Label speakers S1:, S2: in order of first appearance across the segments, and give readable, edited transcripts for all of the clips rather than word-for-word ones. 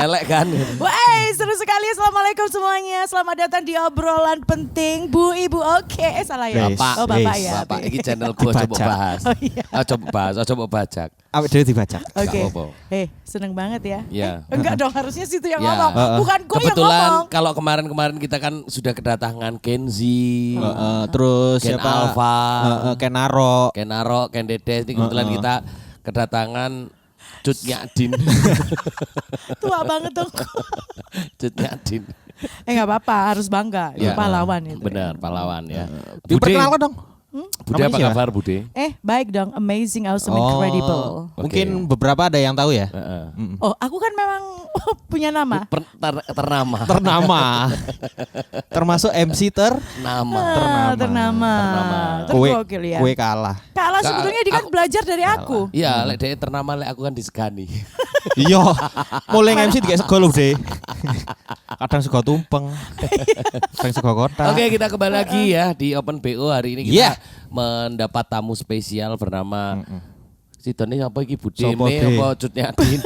S1: Elek kan.
S2: Wah, seru sekali. Assalamualaikum semuanya. Selamat datang di obrolan penting Bu Ibu. Oke, salah ya.
S1: Bapak.
S2: Oh, Bapak ya.
S1: Bapak iki channel gua coba bahas.
S2: Oh iya.
S1: Coba bahas, coba bajak.
S3: Awak dhewe dibajak.
S2: Oke.
S1: apa-apa.
S2: Seneng banget ya.
S1: Iya.
S2: Enggak dong, harusnya situ yang
S1: Ya.
S2: ngomong. Bukan gue yang
S1: Kebetulan
S2: ngomong.
S1: kalau kemarin kita kan sudah kedatangan Kenzi,
S3: Terus
S1: Ken
S3: siapa?
S1: Alfa,
S3: Kenaro.
S1: Kenaro, Ken Dedes. Ini kebetulan kita kedatangan Cut Nyadin.
S2: Tua banget dong.
S1: Cut Nyadin.
S2: Enggak apa-apa, harus bangga. Itu
S1: Ya.
S2: pahlawan itu.
S1: Benar, pahlawan ya.
S3: Diperkenalkan dong.
S1: Bude apa
S3: Namanya siapa?
S1: kabar Bude?
S2: Baik dong. Amazing, awesome, incredible.
S3: Mungkin beberapa ada yang tahu ya.
S2: Oh, aku kan memang punya nama.
S1: Ternama.
S3: Ternama. Termasuk MC
S1: Nama.
S2: Ternama.
S3: Kue
S2: Tergokil ya.
S3: kue kalah.
S2: Kalah sebetulnya dia kan belajar dari aku.
S1: Iya, lek dhek ternama lek aku kan disegani.
S3: Iya. Mulai MC kayak sego lho, Dek. Kadang sego tumpeng. Kadang sego kotak.
S1: Oke, kita kembali lagi ya di Open BO hari ini kita
S3: Yeah.
S1: mendapat tamu spesial bernama Sidone apa iki Bude
S3: Sopo,
S1: me
S3: De?
S1: apa Cut Nyadin.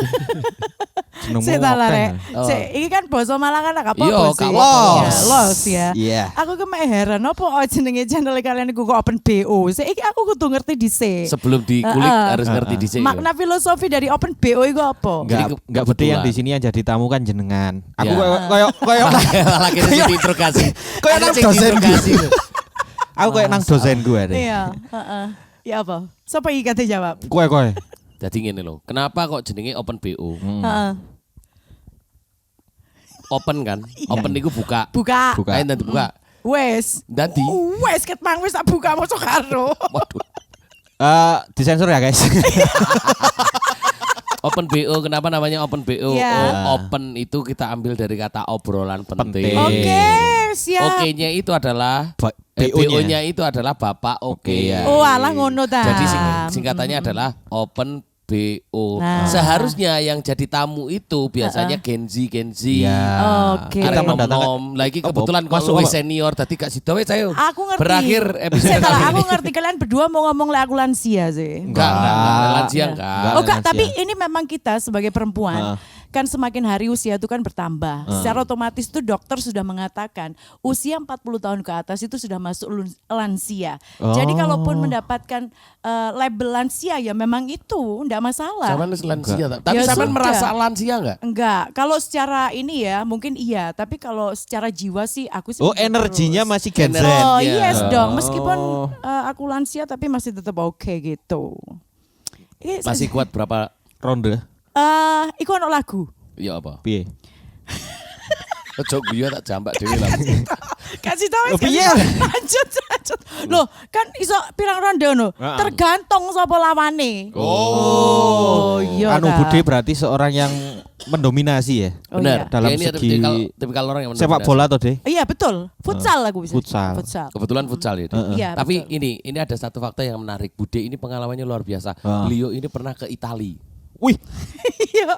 S3: Jenengmu
S2: Saya salah
S3: akeh.
S2: rek. Ini kan basa Malang kan apa
S1: Iya,
S2: sih?
S1: Kak
S3: Los.
S2: Ya, Los ya.
S3: Iya.
S2: Aku kemek heran apa jenenge channel kalian iku kok Open BO. Iki aku kudu ngerti dhisik.
S1: Sebelum dikulik harus ngerti dhisik.
S2: Makna filosofi dari Open BO itu apa?
S3: Enggak beda yang di sini yang jadi tamu kan jenengan. Aku
S1: Ya.
S3: koyo
S1: Malah kita sih diinterogasi.
S3: Kayak nang dosen gue. Aku kayak nang dosen gue deh.
S2: Iya, Ya apa? Siapa iki kate jawab?
S3: Kowe.
S1: Jadi ngene lho, kenapa kok jenenge Open BO?
S2: Heeh.
S1: Open kan? Open niku buka.
S2: Buka.
S3: Buka.
S1: Ayo nanti buka.
S2: Wes.
S1: Dadi.
S2: Wes ket mang wis tak buka mosok karo.
S1: Waduh.
S3: Disensor ya guys.
S1: Open BO, kenapa namanya Open BO?
S2: Iya.
S1: Open itu kita ambil dari kata obrolan penting.
S3: Penting.
S2: Oke, siap.
S1: Oke-nya itu adalah
S3: BO-nya.
S1: BO-nya itu adalah Bapak Oke.
S3: ya.
S2: Oh, alah ngono ta.
S1: Jadi singkatannya adalah Open BO.
S2: Nah.
S1: Seharusnya yang jadi tamu itu biasanya Genzi.
S3: Ya.
S2: Oke.
S1: Kita
S3: Kita mendatangkan
S1: mendatangkan lagi kebetulan
S3: masuk
S1: kalau
S3: apa?
S1: senior tadi Kak Sido saya
S2: Aku ngerti.
S1: berakhir episode
S2: Saya
S1: kali
S2: aku
S1: ini.
S2: ngerti kalian berdua mau ngomong le aku lansia sih.
S1: Enggak, lansia enggak.
S3: Enggak.
S2: Oh Kak,
S3: lansia.
S2: tapi ini memang kita sebagai perempuan kan semakin hari usia itu kan bertambah. Secara otomatis tuh dokter sudah mengatakan usia 40 tahun ke atas itu sudah masuk lansia. Jadi kalaupun mendapatkan label lansia ya memang itu enggak masalah.
S1: Sama lansia tak? Tapi
S2: Ya
S1: sampean
S2: sudah.
S1: merasa lansia enggak?
S2: Enggak, kalau secara ini ya mungkin iya, tapi kalau secara jiwa sih aku sih
S3: Oh,
S2: masih
S3: energinya
S2: terus.
S3: masih Gen Z.
S2: Oh
S1: Ya.
S2: yes dong, meskipun aku lansia tapi masih tetap oke gitu.
S1: Masih kuat berapa?
S3: Ronde.
S2: Iku ono lagu.
S1: Ya apa?
S3: Piye?
S1: Ojo guyu tak jambak dhewe lah.
S2: Kasih tahu
S3: Oh, piye?
S2: lanjut. Loh, kan iso pirang ronde ono. Tergantung sapa lawane. Oh, iya.
S3: Anu
S2: ta.
S3: Bude berarti seorang yang mendominasi ya.
S2: Oh,
S1: Benar.
S2: iya.
S3: Dalam
S1: Ya, ini
S3: segi
S1: tipikal orang yang
S3: sepak
S1: mendominasi.
S3: bola tuh deh.
S2: Iya betul. Futsal aku bisa.
S3: Futsal.
S1: Kebetulan futsal itu.
S2: Iya,
S1: Tapi
S2: betul.
S1: ini ada satu fakta yang menarik. Bude ini pengalamannya luar biasa. Beliau ini pernah ke Itali.
S3: Wih,
S2: Iya.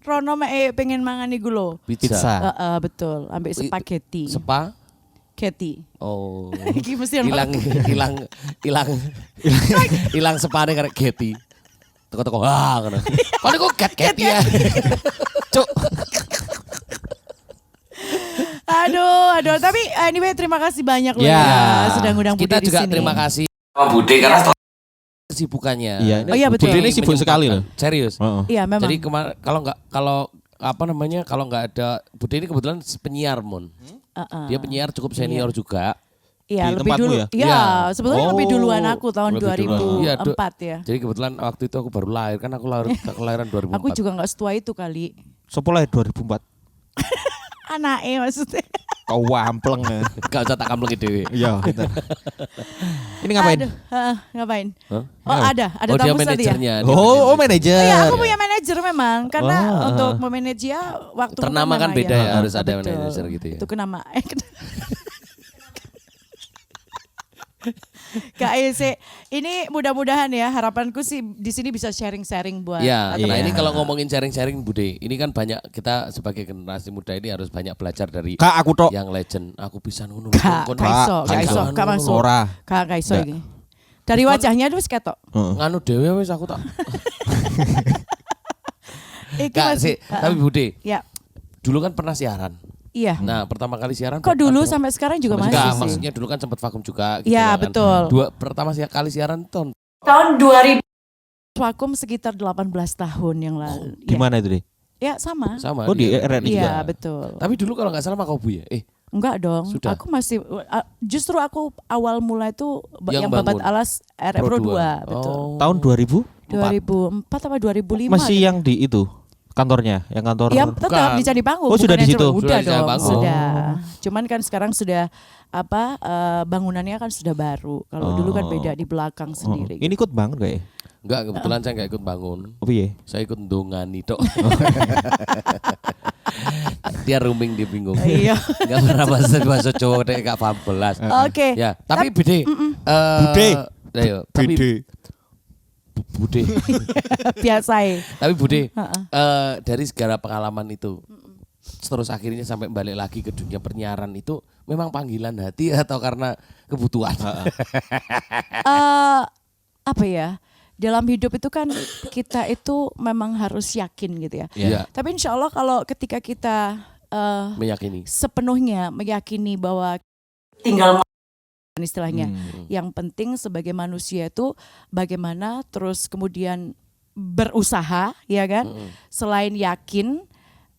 S2: Rono pengen mangan iku lho.
S3: pizza.
S2: Betul, ambek spaghetti.
S1: Sepa?
S2: Getty.
S1: Oh.
S2: Iki mesti ono.
S1: hilang sepane karek Getty. Teko-teko ngono. Kok niku Getty ya. Cuk.
S2: Aduh, tapi anyway terima kasih banyak loh
S3: Ya.
S2: ya sudah ngundang Bude
S1: Kita
S2: di
S1: juga
S2: sini.
S1: terima kasih sama Bude karena kesibukannya.
S3: Iya,
S2: Oh iya, betul.
S3: Bude ini sibuk sekali loh.
S1: Serius.
S2: Iya, memang.
S1: Jadi kalau nggak ada Bude ini kebetulan penyiar Mon. Dia penyiar cukup senior juga.
S2: Iya,
S3: Di
S2: lebih
S3: tempatmu
S2: dulu.
S3: ya?
S2: Iya,
S1: Iya.
S2: sebetulnya lebih duluan aku tahun
S1: Lebih duluan. Iya,
S2: 2004 ya.
S1: Jadi kebetulan waktu itu aku baru lahir kan aku kelahiran 2004.
S2: Aku juga nggak setua itu kali.
S3: Sopo lahir 2004.
S2: Anaknya maksudnya.
S3: Kau wampleng ya.
S1: Gak usah tak kampleng dhewe.
S3: Iya, bener. Ini ngapain?
S2: Aduh, ngapain?
S1: Hah?
S2: Oh ada
S1: Oh dia
S2: tamu tadi ya.
S1: manajernya. dia
S3: Oh,
S1: manajer.
S3: manajer.
S2: Iya, aku punya manajer memang karena untuk memanage ya waktu
S1: Ternama kan beda ya, harus ada
S2: Betul.
S1: manajer gitu ya.
S2: Itu kenapa? Kak Ese, ini mudah-mudahan ya harapanku sih di sini bisa sharing-sharing buat.
S1: Ya, nah
S3: Iya.
S1: ini kalau ngomongin sharing-sharing Bude, ini kan banyak kita sebagai generasi muda ini harus banyak belajar dari
S3: Kak, aku tok.
S1: yang legend. Aku bisa ngono.
S2: Kak Kaiso,
S3: Kak
S2: Kaiso,
S1: Kak
S2: Kak masuk.
S3: Ora.
S2: Kak Kaiso
S3: Nggak.
S2: ini. Dari wajahnya tuh wis ketok.
S1: Nganu dhewe wis aku tak.
S2: Iki
S1: Gak
S2: masih-
S1: sih, tapi Bude.
S2: Ya.
S1: dulu kan pernah siaran.
S2: Iya.
S1: Nah, pertama kali siaran.
S2: Kok dulu sampai sekarang juga masih
S1: enggak,
S2: sih?
S1: maksudnya dulu kan sempat vakum juga gitu
S2: Iya,
S1: kan.
S2: betul.
S1: Pertama kali siaran tahun
S2: Tahun 2000. Vakum sekitar 18 tahun yang lalu.
S3: Di mana itu, Deh?
S2: Ya sama.
S1: sama.
S3: Oh, di RRI
S2: Iya,
S3: juga.
S2: betul.
S1: Tapi dulu kalau nggak salah Makabu ya.
S2: Enggak dong.
S1: Sudah.
S2: Aku masih justru aku awal mulai tuh
S1: Yang
S2: yang Babat
S1: bangun.
S2: Alas Pro 2, betul.
S1: Oh.
S3: Tahun 2000?
S2: 2004 apa 2005?
S3: Masih
S2: gitu.
S3: yang di itu kantornya, yang kantor.
S2: Ya tetap
S1: Bukan.
S2: di Candi Panggung.
S3: Oh, sudah
S2: bukan
S3: di
S2: yang
S3: situ?
S2: Udah
S1: Sudah di Candi
S2: dong,
S1: Panggung.
S2: sudah. Cuman kan sekarang sudah bangunannya kan sudah baru. Kalau dulu kan beda di belakang sendiri.
S3: Ini ikut banget gak ya?
S1: Enggak, kebetulan saya nggak ikut bangun.
S3: Oh iya.
S1: Saya ikut ndongani tok. Dia rooming di bingung.
S2: Iya.
S1: Enggak pernah bahasa Jawa dek gak paham belas.
S2: Oke.
S1: Ya, tapi Bude.
S3: Bude.
S1: Ayo, tapi Bude.
S2: Biasa ya.
S1: Tapi Bude, dari segala pengalaman itu, terus akhirnya sampai balik lagi ke dunia penyiaran itu memang panggilan hati atau karena kebutuhan?
S2: Apa ya? Dalam hidup itu kan kita itu memang harus yakin gitu ya.
S1: Iya.
S2: Tapi insya Allah kalau ketika kita
S1: Meyakini.
S2: sepenuhnya meyakini bahwa tinggal istilahnya. Yang penting sebagai manusia itu bagaimana terus kemudian berusaha, ya kan? Selain yakin,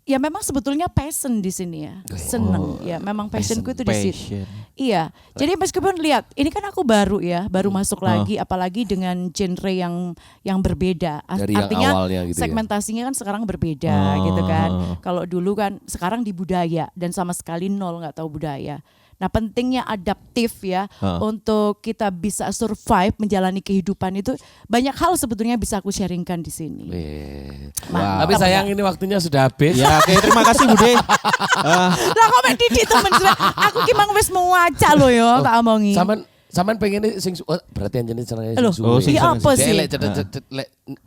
S2: ya memang sebetulnya passion di sini ya. Seneng ya, memang passionku itu di situ. Iya. Jadi meskipun lihat, ini kan aku baru ya, baru masuk lagi apalagi dengan genre yang berbeda.
S1: Dari yang
S2: Artinya
S1: awalnya gitu ya.
S2: segmentasinya kan sekarang berbeda gitu kan. Kalau dulu kan sekarang di budaya dan sama sekali nol nggak tahu budaya. Nah pentingnya adaptif ya untuk kita bisa survive menjalani kehidupan itu banyak hal sebetulnya bisa aku sharingkan di sini.
S1: Wah. Tapi sayang ini waktunya sudah habis.
S3: Ya, oke, terima kasih Bude.
S2: Lah kok mek Didi temen aku ki mang wis muaca lho ya tak omongi.
S1: Sampean pengen sing berarti anjene senenge
S2: Loh,
S1: sing suwe.
S2: iya apa sih?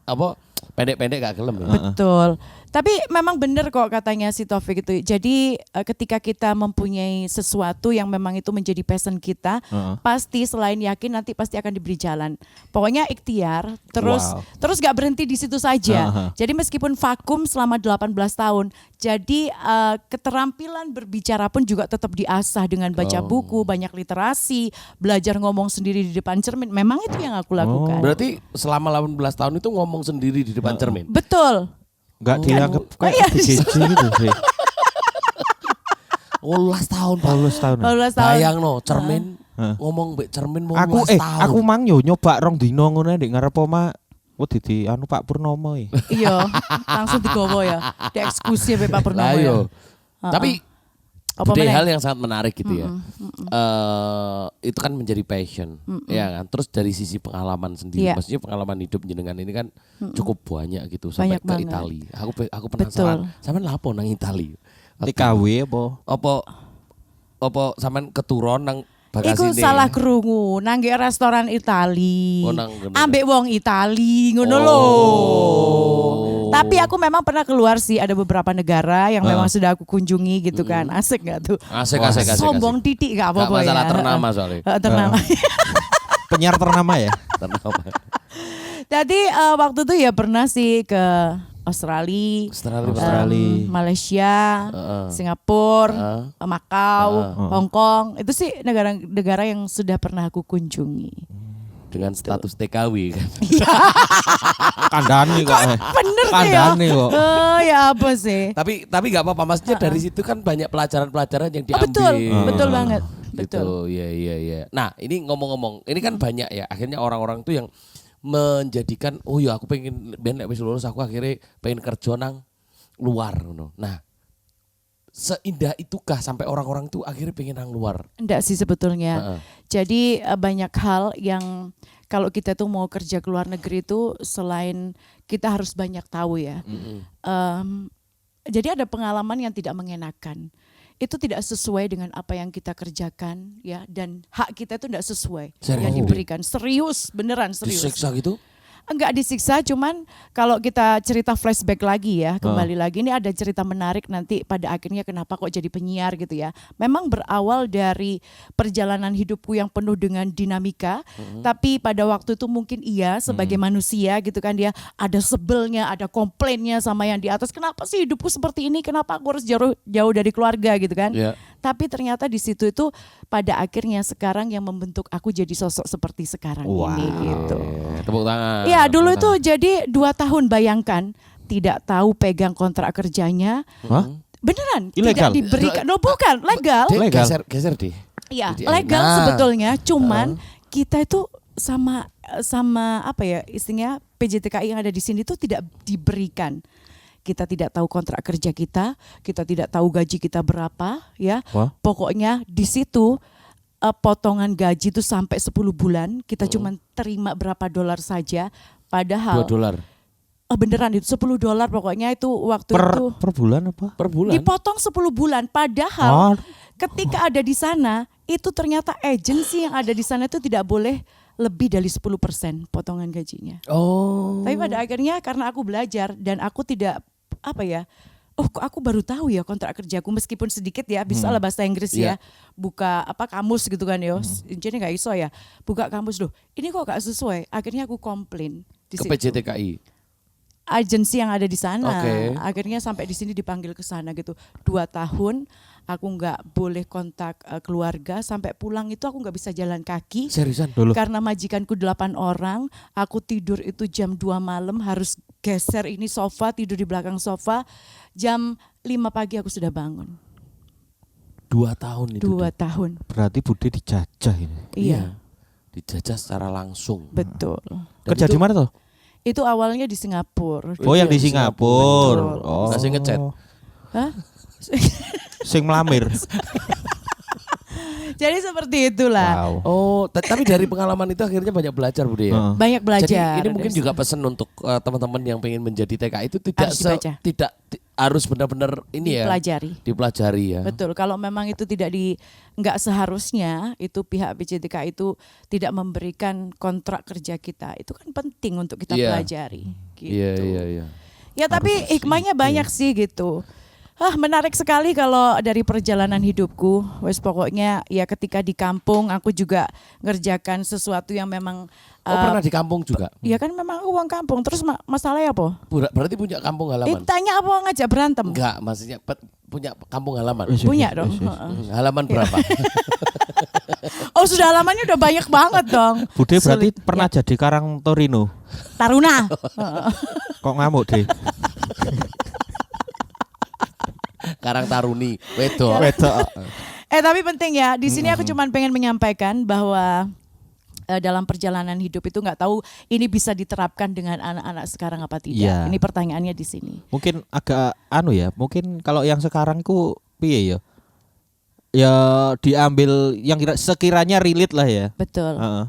S1: Apa pendek-pendek gak gelem ya.
S2: Betul. Tapi memang benar kok katanya si Taufik itu. Jadi ketika kita mempunyai sesuatu yang memang itu menjadi passion kita, pasti selain yakin nanti pasti akan diberi jalan. Pokoknya ikhtiar, terus gak berhenti di situ saja. Jadi meskipun vakum selama 18 tahun, jadi keterampilan berbicara pun juga tetap diasah dengan baca buku, banyak literasi, belajar ngomong sendiri di depan cermin. Memang itu yang aku lakukan.
S1: Berarti selama 18 tahun itu ngomong sendiri di depan cermin.
S2: Betul.
S3: Gak dianggap kayak
S2: iya.
S3: BJJ gitu sih.
S1: 18 tahun.
S3: 18 tahun.
S2: 18 tahun.
S1: Bayang no, cermin ngomong mbek cermin mau
S3: Aku
S1: 18 tahun.
S3: aku mang yo nyoba rong dino ngono ndek ngarep oma. Wedi anu Pak Purnomo ya.
S2: Iya, langsung digowo ya. Dieksekusi mbek Pak Purnomo
S1: Lah
S2: ya.
S1: yo. Tapi
S2: Apa
S1: Bude
S2: meneh?
S1: hal yang sangat menarik gitu ya. Itu kan menjadi passion, ya kan. Terus dari sisi pengalaman sendiri,
S2: Iya.
S1: maksudnya pengalaman hidup jenengan ini kan cukup banyak gitu sampai
S2: Banyak
S1: ke
S2: banget.
S1: Italia. Aku penasaran, sampean lapo nang Italia?
S3: TKW apa?
S1: Apa sampean keturun nang
S2: Iku
S1: Bagasine?
S2: salah krungu, nang nggih restoran Itali.
S1: Oh, nang ngene.
S2: Ambek wong Itali ngono lho. Tapi aku memang pernah keluar sih, ada beberapa negara yang memang sudah aku kunjungi gitu kan. Asik gak tuh?
S1: Asik.
S2: Sombong titik gak
S1: Gak
S2: apa-apa ya.
S1: masalah ternama soalnya.
S2: Ternama.
S3: Penyiar ternama ya?
S1: Ternama.
S2: Jadi waktu itu ya pernah sih ke Australia, Malaysia, Singapura, Makau, Hong Kong. Itu sih negara-negara yang sudah pernah aku kunjungi.
S1: Dengan status TKW kan.
S3: Kandani kok.
S2: Bener sih ya.
S3: Kandani kok.
S2: Oh ya apa sih?
S1: Tapi gak apa-apa, maksudnya dari situ kan banyak pelajaran-pelajaran yang diambil.
S2: Betul banget.
S1: Gitu,
S2: Betul.
S1: iya. Nah, ini ngomong-ngomong, ini kan banyak ya. Akhirnya orang-orang tuh yang menjadikan, oh ya aku pengen ben nek wis lulus aku akhirnya pengen kerja nang luar ngono. Nah, seindah itukah sampai orang-orang tuh akhirnya pengen nang luar?
S2: Enggak sih sebetulnya. Jadi banyak hal yang kalau kita tuh mau kerja ke luar negeri itu selain kita harus banyak tahu ya. Jadi ada pengalaman yang tidak mengenakan. Itu tidak sesuai dengan apa yang kita kerjakan ya, dan hak kita itu tidak sesuai yang diberikan. Serius, beneran serius.
S1: Disiksa gitu?
S2: Enggak disiksa, cuman kalau kita cerita flashback lagi ya, kembali lagi ini ada cerita menarik nanti pada akhirnya kenapa kok jadi penyiar gitu ya. Memang berawal dari perjalanan hidupku yang penuh dengan dinamika, tapi pada waktu itu mungkin sebagai manusia gitu kan dia ada sebelnya, ada komplainnya sama yang di atas. Kenapa sih hidupku seperti ini? Kenapa aku harus jauh dari keluarga gitu kan?
S1: Iya.
S2: Tapi ternyata di situ itu pada akhirnya sekarang yang membentuk aku jadi sosok seperti sekarang ini gitu.
S1: Tepuk tangan.
S2: Iya dulu itu jadi 2 tahun bayangkan tidak tahu pegang kontrak kerjanya.
S3: Hah?
S2: Beneran
S3: Ilegal?
S2: tidak diberikan. No bukan legal.
S1: Dek,
S3: Legal.
S1: geser deh.
S2: Iya
S1: Jadi,
S2: legal
S1: nah.
S2: sebetulnya. Cuman kita itu sama apa ya istilahnya PJTKI yang ada di sini itu tidak diberikan. Kita tidak tahu kontrak kerja kita tidak tahu gaji kita berapa ya.
S3: Wah.
S2: Pokoknya di situ potongan gaji itu sampai 10 bulan kita cuma terima berapa dolar saja padahal
S1: $2
S2: beneran itu $10 pokoknya itu waktu itu
S3: Per bulan apa?
S1: per bulan.
S2: dipotong 10 bulan padahal ketika ada di sana itu ternyata agensi yang ada di sana itu tidak boleh lebih dari 10% potongan gajinya.
S1: Oh.
S2: Tapi pada akhirnya karena aku belajar dan aku tidak kok aku baru tahu ya kontrak kerjaku meskipun sedikit ya bisa lah bahasa Inggris ya. Buka kamus gitu kan ya. Jadi nggak iso ya. Buka kamus loh. Ini kok gak sesuai. Akhirnya aku komplain di
S1: Ke
S2: situ.
S1: PJTKI.
S2: Agensi yang ada di sana.
S1: Oke.
S2: Akhirnya sampai di sini dipanggil ke sana gitu. 2 tahun aku nggak boleh kontak keluarga sampai pulang itu aku nggak bisa jalan kaki.
S1: Seriusan?
S3: Dulu.
S2: Karena majikanku 8 orang, aku tidur itu jam 2 malam harus geser ini sofa, tidur di belakang sofa. Jam 5 pagi aku sudah bangun.
S1: 2 tahun itu.
S2: 2 tahun.
S3: Berarti Bude dijajah ini.
S2: Iya,
S1: Dijajah secara langsung.
S2: betul.
S1: Dan
S3: Kerja
S1: itu-
S3: di mana tuh?
S2: Itu awalnya di Singapura.
S3: Oh, yang di
S1: Iya,
S3: Singapura.
S2: Betul.
S3: Oh.
S1: Nggak sih ngechat.
S2: Hah?
S3: Sing melamir.
S2: Jadi seperti itulah.
S3: Wow.
S1: Oh, tapi dari pengalaman itu akhirnya banyak belajar Bude ya.
S3: Heeh.
S2: Banyak belajar.
S1: Jadi ini mungkin
S2: dari
S1: juga pesan untuk teman-teman yang pengen menjadi TKI itu
S2: Harus dibaca.
S1: harus benar-benar ini ya dipelajari ya.
S2: Betul, kalau memang itu nggak seharusnya itu pihak PJTK itu tidak memberikan kontrak kerja kita, itu kan penting untuk kita
S1: Iya.
S2: pelajari. Gitu.
S1: Iya.
S2: Ya tapi hikmahnya banyak sih gitu. Menarik sekali kalau dari perjalanan hidupku. Wes pokoknya ya ketika di kampung aku juga ngerjakan sesuatu yang memang
S1: Oh, pernah di kampung juga?
S2: ya kan memang aku uang kampung. Terus masalahnya apa?
S1: Berarti punya kampung halaman?
S2: Ditanya apa ngajak berantem?
S1: Enggak, maksudnya punya kampung halaman.
S2: Punya dong.
S1: Halaman berapa?
S2: Oh sudah halamannya udah banyak banget dong.
S3: Bude berarti
S2: Sulit.
S3: pernah jadi Karang Torino.
S2: Taruna.
S3: Kok ngamuk deh?
S1: Karang Taruni, wedok.
S3: Wedok.
S2: Tapi penting ya. Di sini aku cuman pengen menyampaikan bahwa dalam perjalanan hidup itu nggak tahu ini bisa diterapkan dengan anak-anak sekarang apa tidak.
S3: Iya.
S2: Ini pertanyaannya di sini.
S3: Mungkin agak mungkin kalau yang sekarang ku piye ya? Ya diambil yang sekiranya relate lah ya.
S2: Betul.
S3: Heeh.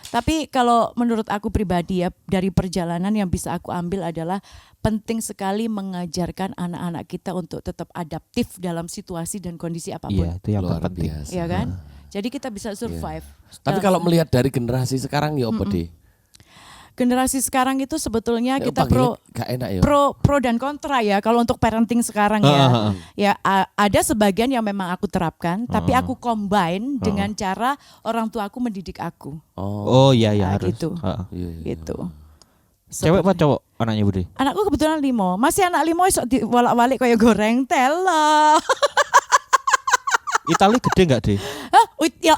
S2: Tapi kalau menurut aku pribadi ya dari perjalanan yang bisa aku ambil adalah penting sekali mengajarkan anak-anak kita untuk tetap adaptif dalam situasi dan kondisi apapun.
S3: Iya, itu yang
S1: Luar
S3: terpenting.
S1: biasa.
S2: Iya kan? Jadi kita bisa survive.
S1: Tapi kalau melihat dari generasi sekarang ya apa deh?
S2: Generasi sekarang itu sebetulnya kita
S1: gak enak ya.
S2: pro dan kontra ya kalau untuk parenting sekarang ya. Ya ada sebagian yang memang aku terapkan, tapi aku combine dengan cara orang tua aku mendidik aku.
S3: Oh iya
S2: Nah,
S3: harus.
S2: gitu.
S3: Heeh.
S1: Iya.
S2: Gitu.
S3: Cewek apa cowok anaknya Bude?
S2: Anakku kebetulan 5. Masih anak 5 iso diwalak-walik kayak goreng telo.
S3: Itali gede nggak deh?
S2: Hah?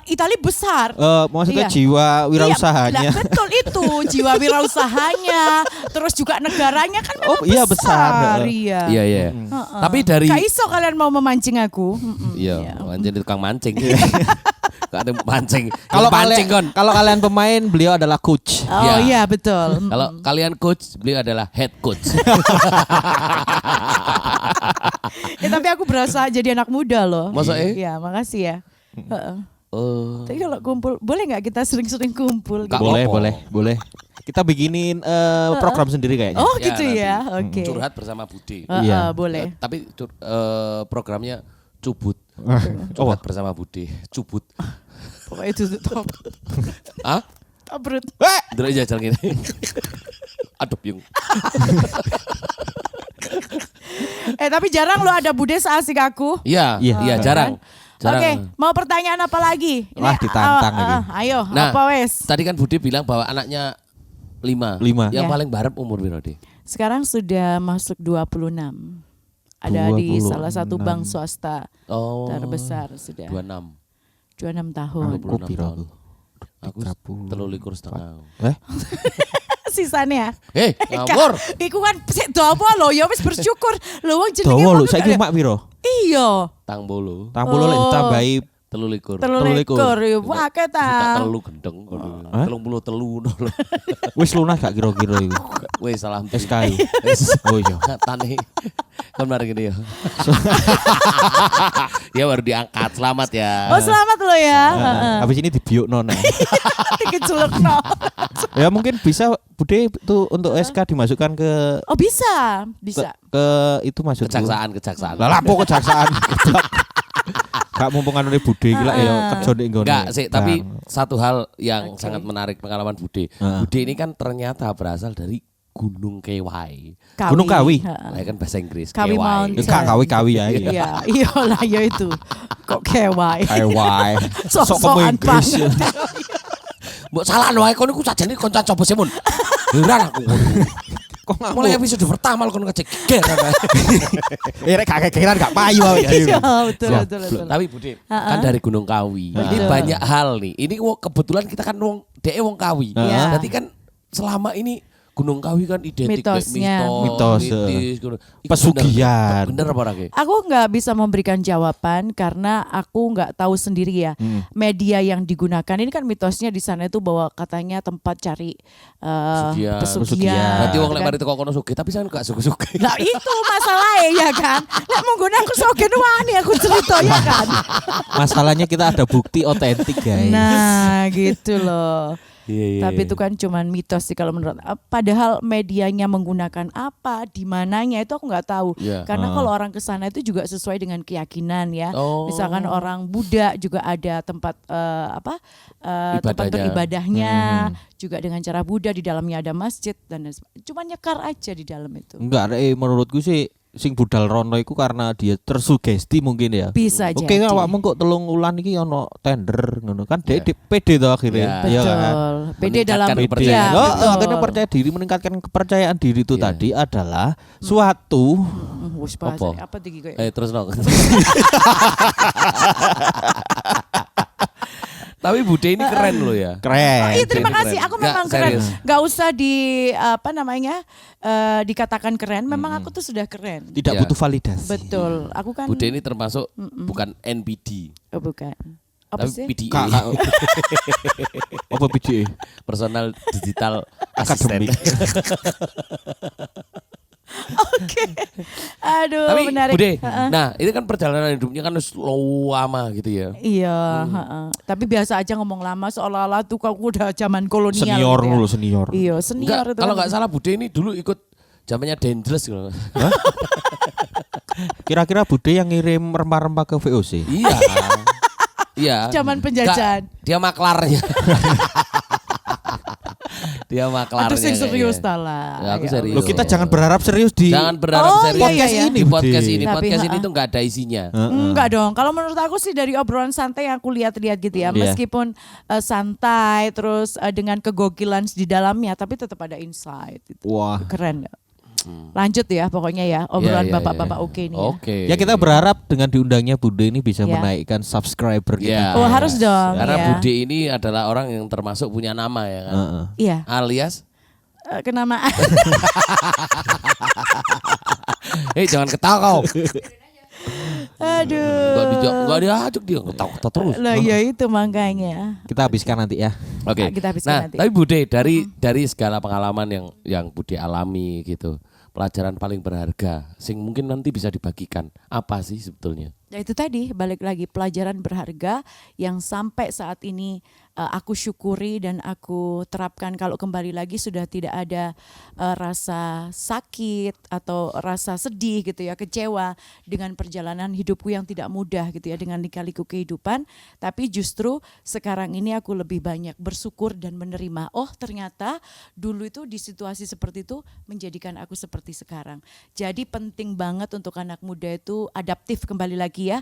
S2: Itali besar.
S3: Maksudnya
S2: Iya.
S3: jiwa
S2: Iya,
S3: wirausahanya.
S2: lah, betul itu jiwa wirausahanya. Terus juga negaranya kan memang
S3: Oh, iya, besar.
S2: Iya.
S1: Iya.
S2: Heeh.
S1: Tapi dari
S2: Gak iso kalian mau memancing aku.
S1: iya, anjir tukang mancing. Gak ada mancing.
S3: Kalau
S1: pancing
S3: kalian,
S1: kon.
S3: kalau kalian pemain, beliau adalah coach.
S2: Oh
S1: Ya.
S2: iya betul.
S1: Kalau kalian coach, beliau adalah head coach.
S2: Tapi aku berasa jadi anak muda loh.
S1: Masa
S2: Iya, makasih ya. Heeh.
S1: Oh.
S2: Tapi kalau kumpul, boleh nggak kita sering-sering kumpul?
S1: Gak
S2: gitu?
S1: apa-apa.
S3: Boleh. Kita bikinin program sendiri kayaknya.
S2: Oh
S1: Ya,
S2: gitu
S1: nanti.
S2: ya, oke.
S1: Curhat bersama Budi.
S3: Iya.
S2: Boleh.
S1: Tapi programnya cubut.
S3: Oh,
S1: Curhat bersama Budi. Cubut.
S2: Pokoknya itu top.
S1: Hah?
S2: Kabrut.
S1: Delok jajal ngene. Aduh yung.
S2: Tapi jarang lo ada bude seasik aku.
S1: Iya,
S3: Iya.
S1: iya jarang. Jarang.
S2: Oke, mau pertanyaan apa lagi?
S3: Wah, ditantang lagi.
S2: Ayo,
S1: Nah,
S2: apa wes?
S1: tadi kan Bude bilang bahwa anaknya 5.
S3: Lima.
S1: Yang
S2: Ya.
S1: paling barep umur piro, Dik?
S2: Sekarang sudah masuk 26. Ada di
S3: 26.
S2: salah satu bank swasta
S1: Oh.
S2: terbesar sudah.
S1: 26.
S2: 26 tahun.
S1: 26
S3: piro
S1: tahun. Aku 13,5.
S2: Sisanya.
S1: Ngawur.
S2: Iku kan sik do apa lho ya wis bersyukur. Lho wong jenenge
S3: Dawa lho,
S2: wong
S3: saiki
S2: kan-
S3: mak piro?
S2: Iya.
S1: Tang bolu.
S3: 60 lek ditambahi
S1: 13.
S2: 13 ya wae
S1: Tak
S2: ta.
S1: telu gendeng.
S3: Hah?
S1: 33.
S3: wis lunas gak kira-kira iku.
S1: Wes salah.
S3: SKI. Oh iya.
S1: Tane. Kan mari gini ya. Ya baru diangkat. Selamat ya.
S2: Oh selamat lo ya. Heeh.
S3: Habis ini dibiukno nek.
S2: Dikeculekno.
S3: Ya mungkin bisa Bude itu untuk SK dimasukkan ke
S2: Oh bisa, bisa.
S3: ke itu maksudku.
S1: Kejaksaan.
S3: Lah lapo kejaksaan. Gak mumpung anu Bude iki lak ya kerja ning nggone.
S1: Enggak sih, tapi
S3: Nah.
S1: satu hal yang
S2: Oke.
S1: sangat menarik pengalaman Bude.
S3: Heeh.
S1: Bude ini kan ternyata berasal dari Gunung Kewai.
S3: Gunung Kawi.
S2: Heeh.
S1: Nah, kan bahasa Inggris.
S2: Kawi
S1: Kewai.
S2: Mountain.
S3: Enggak kawi-kawi ya.
S2: Iya, iyalah ya itu. Kok kewai.
S3: Kewai. Sok
S2: Sok-sokan
S3: ngomong Inggris.
S1: Mbok salah wae kon iku sajane kanca coba semun. Heran aku.
S3: Kok nggak
S1: Mulai episode pertama kon ngecek geger.
S3: rek gak kekiran gak payu awake dhewe.
S2: Iya, betul, betul, betul.
S1: Tapi Bude kan dari Gunung Kawi. Ini
S2: Betul.
S1: banyak hal nih. Ini kebetulan kita kan wong dhek wong Kawi.
S2: Iya.
S1: Berarti kan selama ini Gunung Kawi kan identik
S2: Mitosnya.
S3: Mitos,
S1: mitis, Iku
S3: pesugihan.
S1: Bener apa Rake?
S2: Aku nggak bisa memberikan jawaban karena aku nggak tahu sendiri ya media yang digunakan. Ini kan mitosnya di sana itu bahwa katanya tempat cari
S1: Pesugihan.
S2: pesugihan.
S1: Nanti wong lek
S2: kan.
S1: mari teko kono sugih tapi sampean gak sugih-sugih.
S2: Lah itu masalahnya ya kan. Nek menggunakan aku sogen wani aku cerita ya kan.
S3: Masalahnya kita ada bukti otentik guys.
S2: Nah gitu loh.
S1: Iya,
S2: Tapi itu kan cuman mitos sih kalau menurut. Padahal medianya menggunakan apa, di mananya itu aku nggak tahu.
S1: Iya.
S2: Karena kalau orang ke sana itu juga sesuai dengan keyakinan ya.
S1: Oh.
S2: Misalkan orang Buddha juga ada tempat tempat
S1: Ibadahnya.
S2: beribadahnya juga dengan cara Buddha, di dalamnya ada masjid dan cuma nyekar aja di dalam itu.
S3: Enggak, menurutku sih sing budal rono iku karena dia tersugesti mungkin ya.
S2: Bisa
S3: Oke,
S2: jadi.
S3: awakmu kok telung wulan iki ono tender ngono kan dek pede to akhirnya.
S1: Ya.
S3: Iya kan?
S2: Betul. Pede dalam
S1: Meningkatkan
S3: Pede.
S1: kepercayaan.
S2: iya,
S3: Oh,
S2: betul.
S3: akhirnya percaya diri, meningkatkan kepercayaan diri itu
S1: Iya.
S3: tadi adalah suatu
S2: Wis bahasa
S1: Apa?
S2: apa tadi kayak.
S1: Terus no. Tapi Bude ini keren loh ya.
S3: keren.
S2: Iya terima
S1: Keren.
S2: kasih. Aku
S1: Nggak,
S2: memang keren.
S1: serius.
S2: Gak usah dikatakan keren. Memang aku tuh sudah keren.
S3: Tidak
S1: Ya.
S3: butuh validasi.
S2: Betul. Aku kan.
S1: Bude ini termasuk bukan NPD,
S2: Oh, bukan. Apa
S1: tapi
S2: sih?
S1: PDA.
S3: Apa PDE?
S1: Personal Digital
S3: Akademik.
S1: Assistant.
S2: Oke. Aduh
S1: Tapi
S2: menarik.
S1: Bude,
S2: Heeh.
S1: nah ini kan perjalanan hidupnya kan harus lama gitu ya.
S2: Iya. heeh. Tapi biasa aja ngomong lama seolah-olah tuh kau udah zaman kolonial.
S3: Senior
S2: gitu ya.
S3: dulu senior.
S2: Iya senior
S1: Enggak,
S2: itu.
S1: kalau
S2: kan.
S1: nggak salah Bude ini dulu ikut zamannya Dangerous gitu.
S3: Kira-kira Bude yang ngirim rempah-rempah ke VOC.
S1: Iya. Iya.
S2: Zaman penjajahan.
S1: Nggak, dia maklarnya. Dia maklarnya.
S2: Aduh sing serius
S1: kayaknya.
S2: lah.
S1: Ya, aku
S2: Ya
S1: serius.
S3: Loh, kita jangan berharap serius di
S1: Jangan berharap
S2: Oh,
S1: serius.
S2: iya, iya, iya.
S1: Di podcast
S3: Bude.
S1: ini,
S2: Tapi,
S1: podcast ini
S2: ha-ha.
S1: tuh nggak ada isinya.
S2: Enggak dong. Kalau menurut aku sih dari obrolan santai yang aku lihat-lihat gitu ya,
S3: Iya.
S2: meskipun santai terus dengan kegokilan di dalamnya, tapi tetap ada insight. Gitu.
S3: Wah.
S2: Keren. Lanjut ya, pokoknya ya obrolan
S1: Iya, iya,
S2: bapak-bapak
S1: iya.
S2: oke nih ya.
S1: Oke.
S3: Ya kita berharap dengan diundangnya Bude ini bisa
S2: Ya.
S3: menaikkan subscriber
S1: Iya.
S3: kita.
S2: Oh harus dong.
S1: Karena
S2: ya.
S1: Bude ini adalah orang yang termasuk punya nama ya kan.
S3: Heeh.
S2: Iya.
S1: Alias,
S2: Kenamaan.
S1: jangan ketawa kau.
S2: Aduh.
S1: Enggak diajak dia ketawa terus.
S2: Lah ya itu makanya.
S3: Kita habiskan nanti ya.
S1: Oke.
S2: Kita habiskan
S1: Nah,
S2: nanti.
S1: tapi Bude dari segala pengalaman yang Bude alami gitu, pelajaran paling berharga sing mungkin nanti bisa dibagikan apa sih sebetulnya?
S2: Ya itu tadi balik lagi pelajaran berharga yang sampai saat ini aku syukuri dan aku terapkan. Kalau kembali lagi sudah tidak ada rasa sakit atau rasa sedih gitu ya, kecewa dengan perjalanan hidupku yang tidak mudah gitu ya, dengan lika-liku kehidupan. Tapi justru sekarang ini aku lebih banyak bersyukur dan menerima. Oh ternyata dulu itu di situasi seperti itu menjadikan aku seperti sekarang. Jadi penting banget untuk anak muda itu adaptif kembali lagi ya,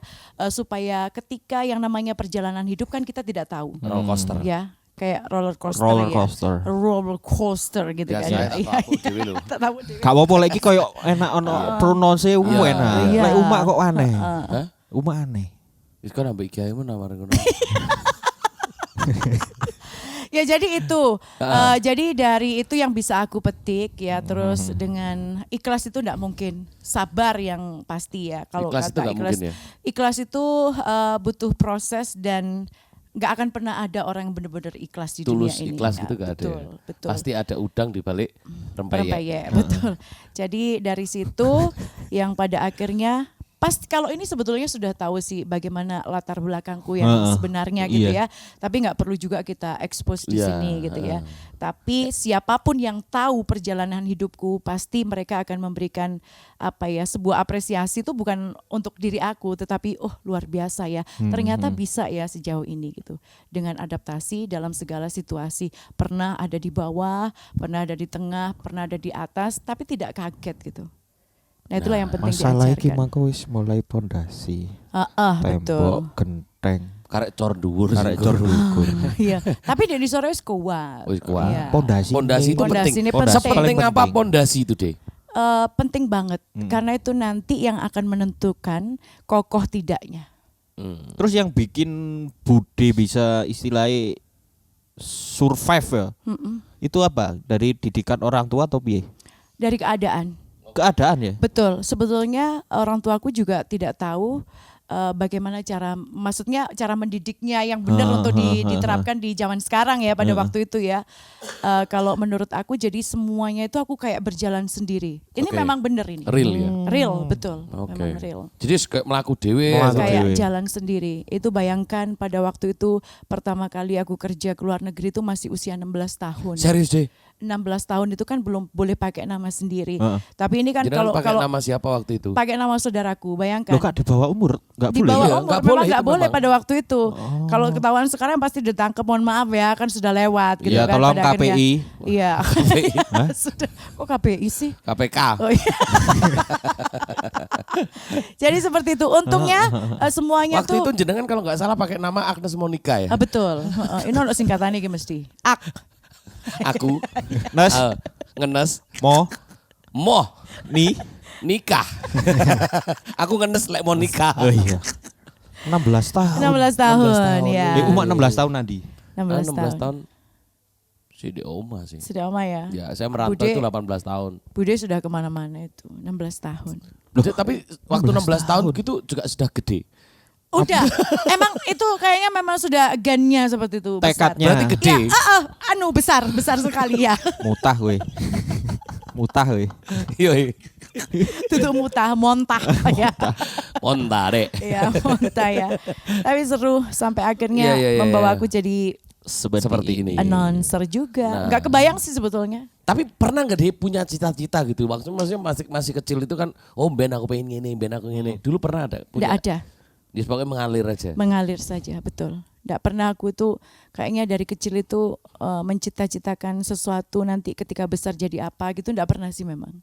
S2: supaya ketika yang namanya perjalanan hidup kan kita tidak tahu.
S1: Roller coaster.
S2: Ya, kayak roller coaster. Roller coaster gitu
S1: Ya,
S2: kan.
S1: saya tak tahu dewe lho.
S2: Tak tahu dewe.
S3: Gak apa-apa lagi koyo enak ono pronounce enak.
S2: Iya.
S3: Lek umak kok aneh.
S1: Hah?
S3: Umak aneh.
S1: Wis kan ambek kiaimu nawarin ngono.
S2: Ya jadi itu, jadi dari itu yang bisa aku petik ya, terus dengan ikhlas itu enggak mungkin, sabar yang pasti ya. Kalau
S1: Ikhlas itu
S2: kata
S1: nggak mungkin ya?
S2: ikhlas itu butuh proses dan nggak akan pernah ada orang yang benar-benar ikhlas di
S1: Tulus
S2: dunia ini.
S1: ikhlas
S2: Ya,
S1: gitu gak ada.
S2: betul,
S1: Ya?
S2: betul.
S1: Pasti ada udang di balik rempeyek.
S2: Rempeyek, betul. Jadi dari situ yang pada akhirnya pasti kalau ini sebetulnya sudah tahu sih bagaimana latar belakangku yang sebenarnya gitu
S3: Iya.
S2: ya. Tapi nggak perlu juga kita expose di
S1: Iya,
S2: sini gitu ya. Tapi siapapun yang tahu perjalanan hidupku pasti mereka akan memberikan apa ya, sebuah apresiasi itu bukan untuk diri aku tetapi oh luar biasa ya. Ternyata bisa ya sejauh ini gitu. Dengan adaptasi dalam segala situasi. Pernah ada di bawah, pernah ada di tengah, pernah ada di atas tapi tidak kaget gitu. Nah itulah yang penting
S3: Masalah iki
S2: diajarkan.
S3: mangko wis mulai pondasi.
S2: Betul.
S3: Tembok genteng.
S1: Karek cor dhuwur.
S3: Karek cor dukur.
S2: Iya, tapi di sore wis kuat.
S1: Wis kuat.
S2: Iya.
S3: Pondasi.
S1: Pondasi itu
S2: Pondasi
S1: penting.
S2: ini
S3: Pondasi
S2: penting.
S1: Sepenting
S3: paling
S1: apa
S3: penting.
S1: pondasi itu, Dek?
S2: Penting banget karena itu nanti yang akan menentukan kokoh tidaknya.
S3: Terus yang bikin Bude bisa istilahnya survive ya. Itu apa? Dari didikan orang tua atau piye?
S2: Dari keadaan.
S3: Keadaan ya.
S2: Betul, sebetulnya orang tuaku juga tidak tahu bagaimana maksudnya cara mendidiknya yang benar untuk diterapkan di zaman sekarang ya pada waktu itu ya. Kalau menurut aku jadi semuanya itu aku kayak berjalan sendiri. Ini
S1: Oke.
S2: memang benar ini.
S1: Real ya.
S2: Real, betul.
S1: Oke.
S2: Memang real.
S1: Jadi kayak melaku dewe.
S3: Melaku
S2: Kayak
S3: dewe.
S2: jalan sendiri. Itu bayangkan pada waktu itu pertama kali aku kerja ke luar negeri itu masih usia 16 tahun.
S1: Serius, Dek?
S2: 16 tahun itu kan belum boleh pakai nama sendiri. Tapi ini kan
S1: Jadi
S2: kalau
S1: pakai nama siapa waktu itu?
S2: pakai nama saudaraku, bayangkan.
S3: Lo kak di bawah umur nggak
S2: Di
S3: boleh
S2: bawah
S3: ya?
S2: umur
S1: Nggak
S2: memang
S1: boleh
S2: nggak
S1: itu
S2: boleh
S1: memang.
S2: pada waktu itu. Kalau ketahuan sekarang pasti ditangkap, mohon maaf ya, kan sudah lewat gitu
S3: Iya,
S2: kan.
S3: tolong
S2: pada akhirnya.
S3: KPI.
S2: Iya.
S1: KPI.
S2: Sudah. Kok KPI sih?
S1: KPK.
S2: Oh iya. Jadi seperti itu. Untungnya semuanya
S1: Waktu
S2: tuh
S1: itu jenengan kalau nggak salah pakai nama Agnes Monica ya?
S2: betul. Ini ono singkatannya iki mesti. Ak.
S1: Aku
S3: Nes,
S1: ngenes
S3: mo,
S1: moh
S3: nih.
S1: nikah. Aku ngenes lek mau nikah.
S3: Oh iya. 16 tahun.
S2: 16 tahun ya.
S3: Umak 16 tahun Nandi.
S2: 16 tahun.
S1: tahun. Si di oma sih.
S2: Sudah lama ya.
S1: Ya, saya merantau
S2: Bude-
S1: itu 18 tahun.
S2: Bude sudah kemana-mana itu, 16 tahun.
S1: Tapi waktu 16 tahun gitu juga sudah gede.
S2: Udah, emang itu kayaknya memang sudah gennya seperti itu. besar.
S3: Tekadnya.
S1: Berarti gede.
S2: Ya, besar sekali ya.
S3: Mutah we. Mutah we.
S1: Iya.
S2: Tutup montah ya.
S1: Monta, Dek.
S2: Iya, montah ya. Tapi seru sampai akhirnya
S1: Iya.
S2: membawa aku jadi
S1: Seperti ini.
S2: announcer juga. Nggak kebayang sih sebetulnya.
S1: Tapi pernah nggak dia punya cita-cita gitu? Maksudnya masih kecil itu kan, oh ben aku pengen gini, ben aku gini. Dulu pernah ada?
S2: Nggak ada.
S1: Dia pokoknya mengalir aja.
S2: Mengalir saja, betul. Nggak pernah aku itu kayaknya dari kecil itu mencita-citakan sesuatu nanti ketika besar jadi apa gitu, nggak pernah sih memang.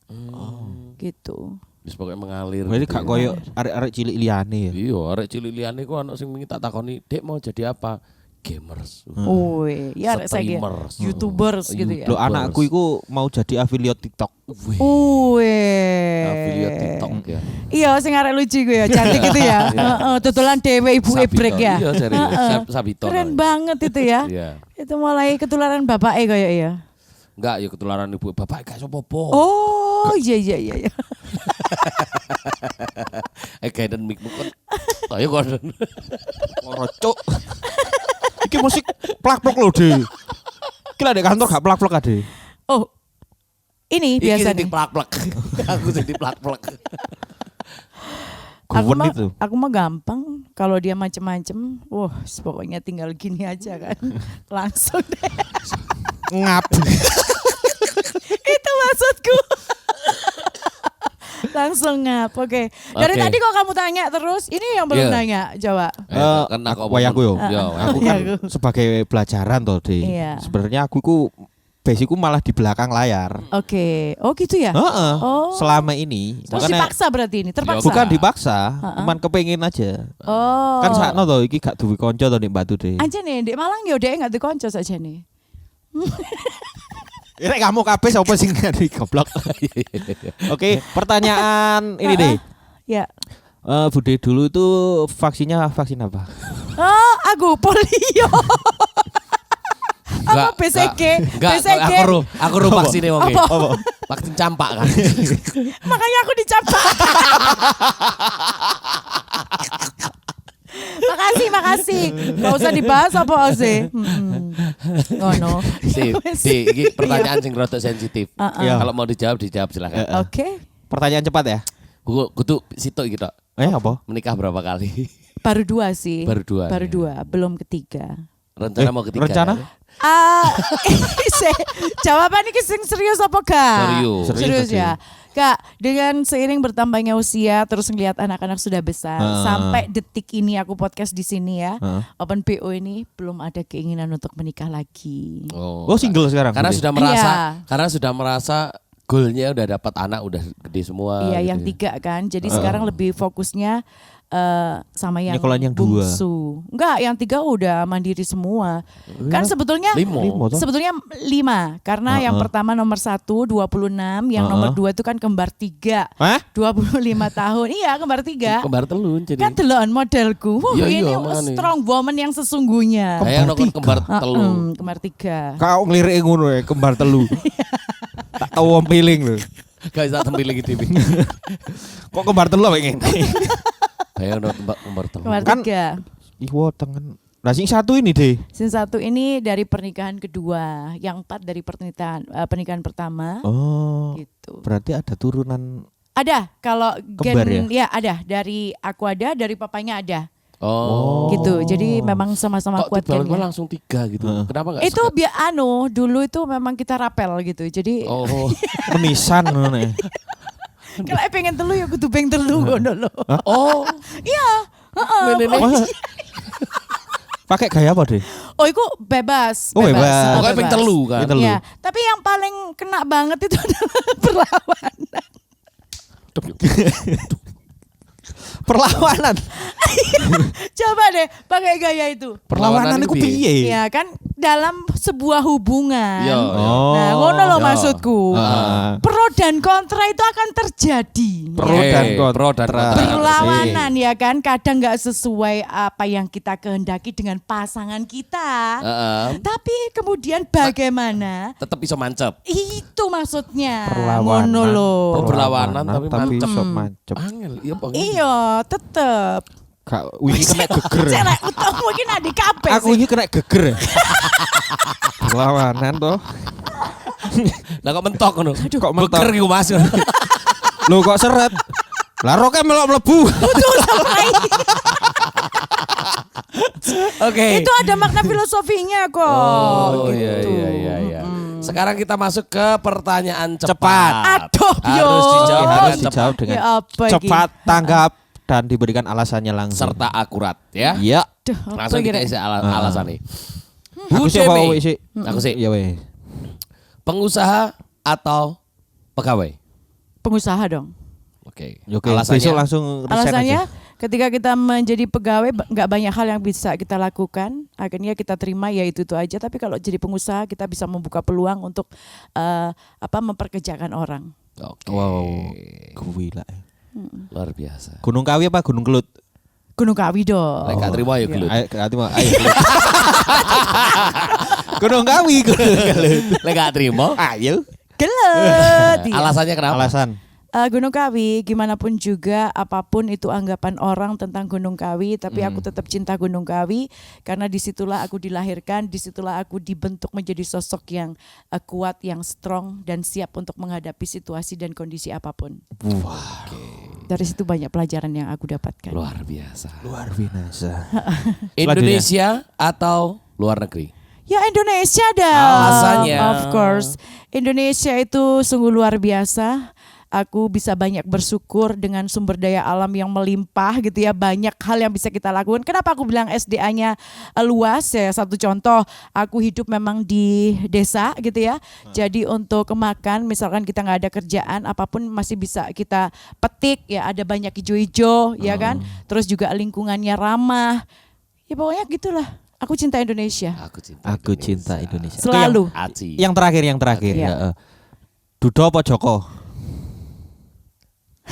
S2: Gitu.
S1: Dia pokoknya mengalir.
S3: Berarti
S1: gitu
S3: gak
S1: ya.
S3: koyo arek-arek cilik liyane ya.
S1: Iya, arek cilik liyane ku ana sing wingi tak takoni, "Dek mau jadi apa?" Gamers.
S2: Oh, ya saya kira
S1: Streamers.
S2: YouTubers gitu ya.
S3: Lo anakku iku mau jadi affiliate TikTok.
S1: Affiliate TikTok ya.
S2: Iya, sing arek lucu gue ya, cantik gitu ya. Heeh, tutulan dhewe ibu
S1: Sabito.
S2: ebrek ya.
S1: Iya, serius.
S2: Heeh.
S1: Sabito.
S2: Keren
S1: namanya.
S2: banget itu ya.
S1: Iya.
S2: Itu mulai ketularan bapake kayak ya.
S1: Enggak, ya ketularan ibu bapak gak sopo-popo.
S2: Oh, iya.
S1: Kayak dan mikmu kan. Ayo kon.
S3: Ngorocok. Iki musik plak-plak lho, De. Iki lah di kantor gak plak-plak Ade.
S2: Oh. Ini
S1: Iki
S2: biasa
S1: jadi
S2: nih.
S1: plak-plak. Aku jadi plak-plak.
S3: Guwen itu.
S2: Aku mah gampang. Kalau dia macem-macem, wah pokoknya tinggal gini aja kan. Langsung deh.
S3: Ngap.
S2: Itu maksudku. Langsung ngap. Oke. Dari
S1: Oke.
S2: tadi kok kamu tanya terus, ini yang belum
S1: Iya.
S2: nanya. Coba.
S1: Kan aku
S3: Wayaku yo.
S1: Yo,
S3: Aku kan sebagai pelajaran toh, De.
S2: Iya.
S3: Sebenarnya aku ku basicku malah di belakang layar.
S2: Oke. Oh gitu ya?
S3: Heeh.
S2: Oh.
S3: Selama ini.
S2: Terus
S3: Makanya
S2: dipaksa berarti ini? Terpaksa?
S3: bukan dipaksa, cuman kepengin aja.
S2: Oh.
S3: Kan sakno to iki gak duwe kanca to nek Batu De.
S2: Aja nih, di Malang ya dia nggak dikonco saja nih.
S3: Nek kamu kabeh sapa sing ngadi goblok. Oke, pertanyaan ini deh.
S2: Ya.
S3: Bude dulu itu vaksinnya vaksin apa?
S2: Oh, aku polio. Apa BCG?
S1: Enggak,
S2: BCG.
S1: aku ru vaksin wong iki.
S3: Apa?
S1: Vaksin campak kan.
S2: Makanya aku dicampak. Makasih. Gak usah dibahas apa Oze. Ngono.
S1: Sip. Di iki pertanyaan sing rada sensitif.
S3: Iya.
S1: Kalau mau dijawab silakan.
S2: Oke.
S3: Pertanyaan cepat ya.
S1: Kudu sitok iki tok.
S3: Apa?
S1: Menikah berapa kali?
S2: Baru 2 sih.
S1: Baru dua,
S2: Baru
S1: ya.
S2: 2, belum ketiga.
S1: Rencana mau ketiga.
S3: rencana?
S1: ya?
S2: Jawaban ini sing serius apa gak?
S1: Serius.
S2: Serius ya. Kak, dengan seiring bertambahnya usia terus ngelihat anak-anak sudah besar sampai detik ini aku podcast di sini ya. Open PO ini belum ada keinginan untuk menikah lagi.
S1: Oh,
S3: Single sekarang.
S1: Karena
S3: Bude?
S1: sudah merasa goalnya udah dapat anak udah gede semua.
S2: Iya,
S1: gitu
S2: yang
S1: ya.
S2: 3 kan. Jadi sekarang lebih fokusnya sama yang
S3: Nyekolan yang 2.
S2: bungsu. Enggak, yang 3 udah mandiri semua. Kan sebetulnya
S1: Limo.
S2: sebetulnya 5 karena yang pertama nomor 1 26, yang nomor 2 itu kan kembar 3.
S3: Hah?
S2: 25 tahun. Iya, kembar 3.
S1: Kembar telun jadi.
S2: Kan delon modelku. Wah,
S1: Iya,
S2: ini
S1: makanya.
S2: strong woman yang sesungguhnya.
S1: Kayak nonton kembar telun.
S2: Kembar 3.
S3: Kau ngelirik ngono ya kembar telu. Tak tahu wong piling lho.
S1: Gak bisa tampil lagi TV.
S3: Kok kembar telu pengen?
S1: Kayak nonton kembar telun.
S2: Kembar
S3: Kan-
S2: 3.
S3: Iwo tengen. Nah sing satu ini deh.
S2: Sin 1 ini dari pernikahan kedua, yang 4 dari pernikahan pertama.
S3: Oh.
S2: Gitu.
S3: Berarti ada turunan.
S2: Ada kalau
S3: Kembar
S2: gen ya ada dari aku ada, dari papanya ada.
S1: Oh.
S2: Gitu. Jadi memang sama-sama
S1: Kok
S2: kuat
S1: tiba-tiba
S2: gennya.
S1: langsung 3 gitu. Kenapa enggak?
S2: Itu dulu itu memang kita rapel gitu. Jadi
S1: Oh.
S3: Menisan ngono ya.
S2: kalau pengen telu ya kudu pengen telu ngono lho.
S1: Oh.
S2: Iya.
S1: Nenek.
S3: Pakai gaya apa deh?
S2: Oh, itu bebas.
S3: Oh, bebas.
S1: Pokoknya pengen telu kan.
S3: Telu.
S2: Ya, tapi yang paling kena banget itu adalah perlawanan.
S3: Perlawanan.
S2: Coba deh pakai gaya itu.
S3: Perlawanan iku piye?
S2: Ya kan dalam sebuah hubungan.
S1: Iya.
S3: Oh.
S2: Nah, ngono loh
S1: Ya.
S2: maksudku. Pro dan kontra itu akan terjadi.
S3: Pro
S2: ya.
S3: dan
S1: Pro dan kontra.
S2: Berlawanan ya kan, kadang nggak sesuai apa yang kita kehendaki dengan pasangan kita. Tapi kemudian bagaimana?
S1: Tetap iso mancep.
S2: Itu maksudnya.
S3: Perlawanan.
S2: Ngono loh.
S1: Oh, berlawanan tapi mancep.
S3: sok mancep.
S1: Angel, iya Bang.
S2: Iya, tetep.
S3: Gak wingi kena geger.
S2: Celek utang mungkin adik kabeh
S3: Aku
S2: sih.
S3: ini kena geger. ya. Perlawanan toh.
S1: Lah kok mentok ngono.
S3: Kok mentok?
S1: Beker iku Mas.
S3: Lo kok seret? Lah roke melok mlebu.
S1: Oke.
S2: Itu ada makna filosofinya kok.
S1: Oh iya
S2: gitu.
S1: iya. Sekarang kita masuk ke pertanyaan cepat.
S2: Aduh, yo.
S1: Harus dijawab dengan
S3: Harus
S1: cepat
S3: dijawab dengan
S2: Ya apa iki?
S3: cepat, tanggap dan diberikan alasannya langsung.
S1: serta akurat ya.
S3: Iya.
S2: Duh, apa
S1: Langsung
S2: kira?
S1: dikasih alasan nih.
S3: Aku sih apa wis sih?
S1: Aku sih.
S3: Ya weh.
S1: Pengusaha atau pegawai?
S2: Pengusaha dong.
S1: Oke.
S3: Oke,
S1: Alasannya?
S3: besok langsung resign
S2: Alasannya
S3: aja.
S2: ketika kita menjadi pegawai nggak banyak hal yang bisa kita lakukan. Akhirnya kita terima ya itu aja. Tapi kalau jadi pengusaha kita bisa membuka peluang untuk memperkerjakan orang.
S1: Oke.
S3: Wow. Gila.
S1: Luar biasa.
S3: Gunung Kawi apa Gunung Kelut?
S2: Gunung Kawi dong.
S1: Lek gak terima ya gelut.
S3: Ayo, ayo Kelut. Gunung Kawi, Gunung Kelut.
S1: Lek gak terima.
S3: Ayo.
S2: Gelet. Iya.
S1: Alasannya kenapa?
S3: Alasan.
S2: Gunung Kawi, gimana pun juga apapun itu anggapan orang tentang Gunung Kawi, tapi aku tetap cinta Gunung Kawi karena disitulah aku dilahirkan, disitulah aku dibentuk menjadi sosok yang kuat, yang strong dan siap untuk menghadapi situasi dan kondisi apapun. Dari situ banyak pelajaran yang aku dapatkan.
S1: Luar biasa.
S3: Luar biasa.
S1: Indonesia atau luar negeri?
S2: Ya Indonesia dah.
S1: Alasannya?
S2: Of course. Indonesia itu sungguh luar biasa. Aku bisa banyak bersyukur dengan sumber daya alam yang melimpah gitu ya. Banyak hal yang bisa kita lakukan. Kenapa aku bilang SDA-nya luas ya. Satu contoh, aku hidup memang di desa gitu ya. Jadi untuk kemakan misalkan kita nggak ada kerjaan apapun masih bisa kita petik ya. Ada banyak hijau-hijau ya kan. Terus juga lingkungannya ramah. Ya pokoknya gitulah. Aku cinta Indonesia.
S3: Aku cinta Indonesia.
S2: Selalu.
S3: Yang terakhir.
S2: Iya.
S3: Dudo apa Joko?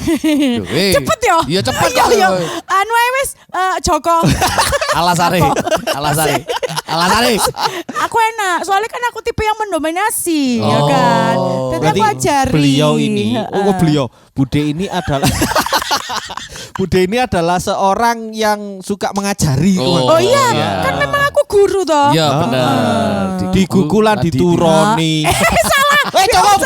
S2: Cepet ya.
S1: Iya cepet
S2: Ayo,
S1: kok.
S2: ayo. Anu ae wis Joko.
S1: Alasane.
S2: Aku enak, soalnya kan aku tipe yang mendominasi, ya
S1: Oh.
S2: kan. Jadi aku ajari.
S3: Beliau ini, Bude ini adalah Bude ini adalah seorang yang suka mengajari.
S1: Oh,
S2: Oh iya,
S1: iya.
S2: kan memang aku guru toh.
S1: Iya benar.
S3: Digugulan dituroni.
S2: Salah.
S3: Cukup.